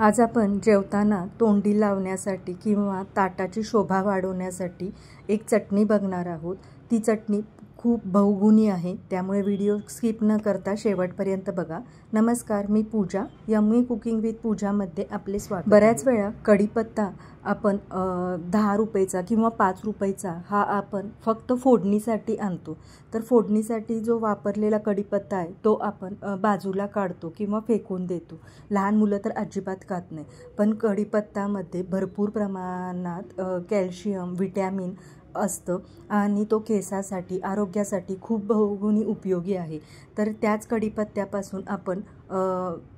आज आपण जेवताना तोंडी लावण्यासाठी किंवा ताटाची शोभा वाढवण्यासाठी एक चटणी बघणार आहोत। ती चटणी खूप बहुगुणी आहे, त्यामुळे व्हिडिओ स्किप न करता शेवटपर्यंत बघा। नमस्कार, मी पूजा, यम्मी कुकिंग विथ पूजामध्ये आपले स्वागत। बऱ्याच वेळा कढीपत्ता आपण 10 रुपयाचा किंवा 5 रुपयाचा हा आपण फक्त फोडणीसाठी आणतो। तर फोडणीसाठी जो वापरलेला कढीपत्ता आहे तो आपण बाजूला काढतो किंवा फेकून देतो। लहान मुलं तर अजिबात खात नाही, पण कढीपत्तामध्ये भरपूर प्रमाणात कॅल्शियम, विटॅमिन असतं आणि तो केसासाठी, आरोग्यासाठी खूप बहुगुणी उपयोगी आहे। तर त्याच कढीपत्त्यापासून आपण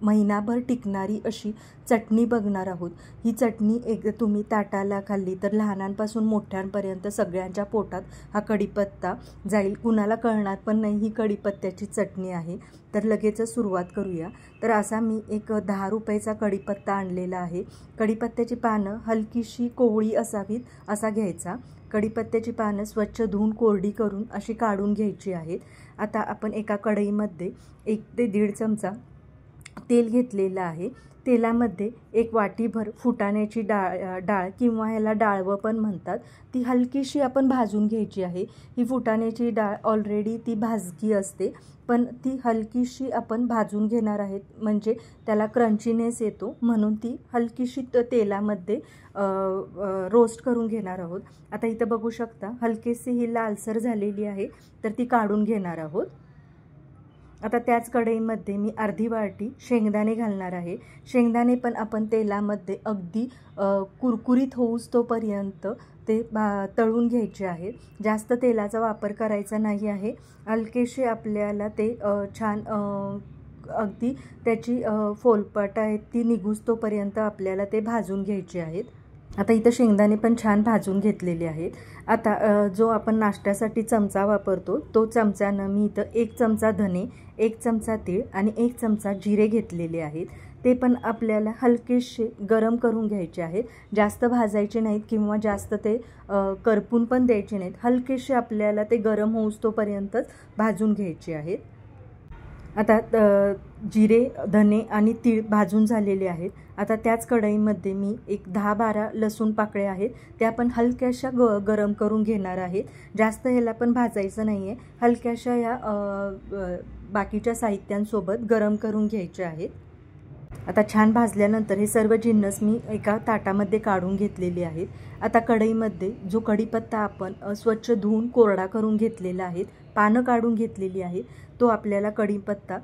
महिनाभर टिकणारी अशी चटणी बघणार आहोत। ही चटणी तुम्ही ताटाला खाल्ली तर लहानांपासून मोठ्यांपर्यंत सगळ्यांच्या पोटात हा कढीपत्ता जाईल, कुणाला कळणार पण नाही ही कढीपत्त्याची चटणी आहे। तर लगेचच सुरुवात करूया। तर असा मी एक 10 रुपयाचा कढीपत्ता आणलेला आहे। कढीपत्त्याची पानं हलकीशी कोवळी असावीत असा घ्यायचा। कढीपत्त्याची पानं स्वच्छ धुवून कोरडी करून अशी काढून घ्यायची आहेत। आता आपण एका कढईमध्ये 1 ते 1.5 चमचा तेल घेतलेलं आहे। तेलामध्ये 1 वाटीभर फुटाण्याची डाळ किंवा ह्याला डाळवं पण म्हणतात, ती हलकीशी आपण भाजून घ्यायची आहे। ही फुटाण्याची डाळ ऑलरेडी ती भाजकी असते, पण ती हलकीशी आपण भाजून घेणार आहेत, म्हणजे त्याला क्रंचीनेस येतो, म्हणून ती हलकीशी तेलामध्ये रोस्ट करून घेणार आहोत। आता इथं बघू शकता हलकीशी ही लालसर झालेली आहे, तर ती काढून घेणार आहोत। आता त्याच कढईमध्ये मी अर्धी वाटी शेंगदाणे घालणार आहे। शेंगदाणे पण आपण तेलामध्ये अगदी कुरकुरीत होऊस्तोपर्यंत ते तळून घ्यायचे आहेत। जास्त तेलाचा वापर करायचा नाही आहे। हलकेसे आपल्याला ते छान अगदी त्याची फोलपट आहे ती निघूस्तोपर्यंत आपल्याला ते भाजून घ्यायचे आहेत। आता इथं शेंगदाणे पण छान भाजून घेतलेले आहेत। आता जो आपण नाश्त्यासाठी चमचा वापरतो तो चमच्यानं मी इथं 1 चमचा धने, 1 चमचा तीळ आणि 1 चमचा जिरे घेतलेले आहेत। ते पण आपल्याला हलकेसे गरम करून घ्यायचे आहेत, जास्त भाजायचे नाहीत किंवा जास्त ते करपून पण द्यायचे नाहीत। हलकेसे आपल्याला ते गरम होऊस्तोपर्यंतच भाजून घ्यायचे आहेत। आता जिरे, धने आणि तीळ भाजून झालेले आहेत। आता त्याच कढईमध्ये मी एक 10-12 लसूण पाकळ्या आहेत, त्या पण हलक्याशा गरम करून घेणार आहेत। जास्त ह्याला पण भाजायचं नाही आहे, हलक्याशा या बाकीच्या साहित्यांसोबत गरम करून घ्यायचे आहेत। आता छान भाजल्यानंतर हे सर्व जिन्नस मी एका ताटामध्ये काढून घेतलेले आहेत। आता कढईमध्ये जो कढीपत्ता आपण स्वच्छ धुवून कोरडा करून घेतलेला आहे, पानं काढून घेतलेली आहेत, तो आपल्याला कढीपत्ता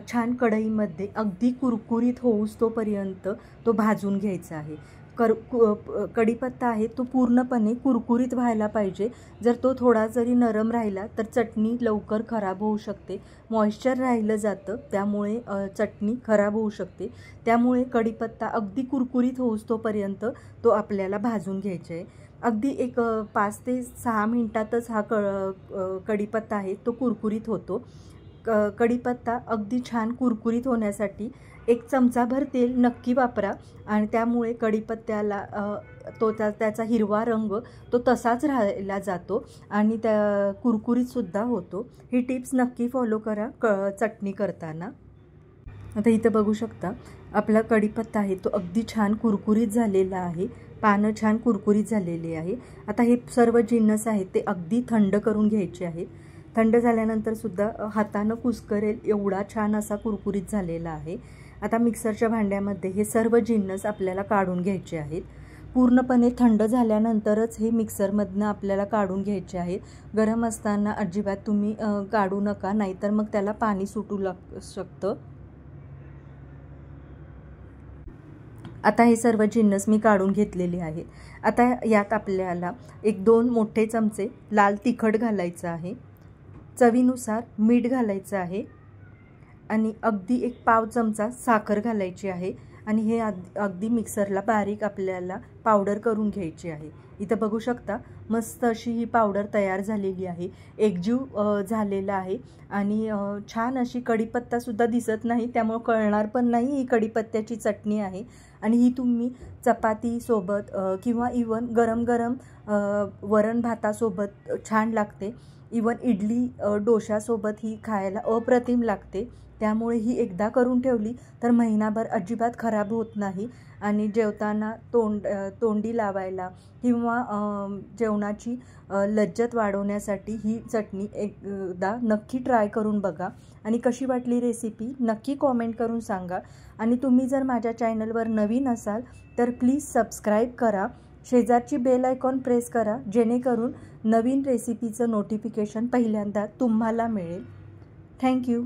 छान कढईमध्ये अगदी कुरकुरीत होऊस्तोपर्यंत तो भाजून घ्यायचा आहे। कढीपत्ता आहे तो पूर्णपणे कुरकुरीत व्हायला पाहिजे। जर तो थोडा जरी नरम राहिला तर चटणी लवकर खराब होऊ शकते, मॉइश्चर राहिलं जातं, त्यामुळे चटणी खराब होऊ शकते। त्यामुळे कढीपत्ता अगदी कुरकुरीत होऊस्तोपर्यंत तो आपल्याला भाजून घ्यायचा आहे। अगदी एक 5 ते 6 मिनिटातच हा कढीपत्ता आहे तो कुरकुरीत होतो। कढीपत्ता अगदी छान कुरकुरीत होण्यासाठी 1 चमचाभर तेल नक्की वापरा, आणि त्यामुळे कढीपत्त्याला त्याचा हिरवा रंग तो तसाच राहिला जातो आणि त्या कुरकुरीतसुद्धा होतो। ही टिप्स नक्की फॉलो करा चटणी करताना। आता इथं बघू शकता आपला कढीपत्ता आहे तो अगदी छान कुरकुरीत झालेला आहे, पानं छान कुरकुरीत झालेली आहे। आता हे सर्व जिन्नस आहेत ते अगदी थंड करून घ्यायचे आहेत। थंड झाल्यानंतर सुद्धा हातानं कुस्करेल एवढा छान असा कुरकुरीत झालेला आहे। आता मिक्सरच्या भांड्यामध्ये हे सर्व जिन्नस आपल्याला काढून घ्यायचे आहेत। पूर्णपणे थंड झाल्यानंतरच हे मिक्सरमधनं आपल्याला काढून घ्यायचे आहेत। गरम असताना अजिबात तुम्ही काढू नका, नाहीतर मग त्याला पाणी सुटू शकतं। आता हे सर्व जिन्नस मी काढून घेतलेले आहेत। आता यात आपल्याला 1-2 मोठे चमचे लाल तिखट घालायचं आहे, चवीनुसार मीठ घालायचं आहे आणि अगदी 1 पाव चमचा साखर घालायची आहे आणि हे अगदी मिक्सरला बारीक आपल्याला पावडर करून घ्यायची आहे। इथं बघू शकता मस्त अशी ही पावडर तयार झालेली आहे, एकजीव झालेला आहे आणि छान अशी कढीपत्तासुद्धा दिसत नाही, त्यामुळे कळणार पण नाही ही कढीपत्त्याची चटणी आहे। आणि ही तुम्ही चपातीसोबत किंवा इवन गरम गरम वरण भातासोबत छान लागते। इवन इडली डोशासोबत ही खायला अप्रतिम लागते। त्यामुळे ही एकदा करून ठेवली तर महिनाभर अजिबात खराब होत नाही आणि जेवताना तोंडी लावायला किंवा जेवणाची लज्जत वाढवण्यासाठी ही चटणी एकदा नक्की ट्राय करून बघा आणि कशी वाटली रेसिपी नक्की कॉमेंट करून सांगा। आणि तुम्ही जर माझ्या चॅनलवर नवीन असाल तर प्लीज सबस्क्राईब करा, शेजारची बेल आयकॉन प्रेस करा, जेणेकरून नवीन रेसिपीचं नोटिफिकेशन पहिल्यांदा तुम्हाला मिळेल। थँक्यू।